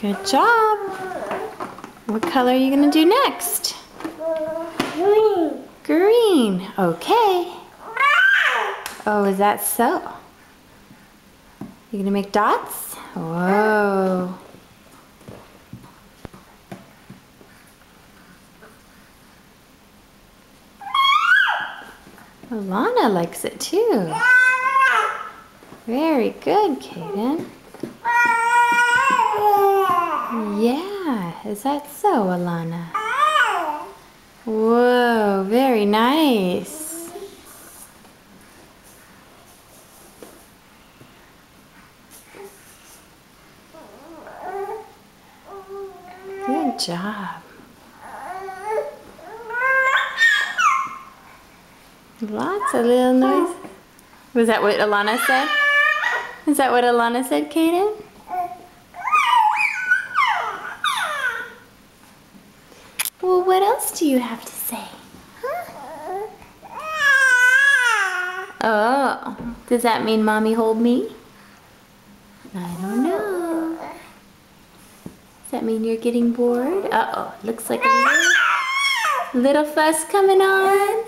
Good job. What color are you gonna do next? Green. Green. Okay. Oh, is that so? You gonna make dots? Whoa. Alana likes it too. Very good, Kaden. Yeah, is that so, Alana? Whoa, very nice. Good job. Lots of little noise. Was that what Alana said? Is that what Alana said, Kaden? Well, what else do you have to say? Huh? Oh, does that mean Mommy hold me? I don't know. Does that mean you're getting bored? Uh-oh, looks like a little fuss coming on.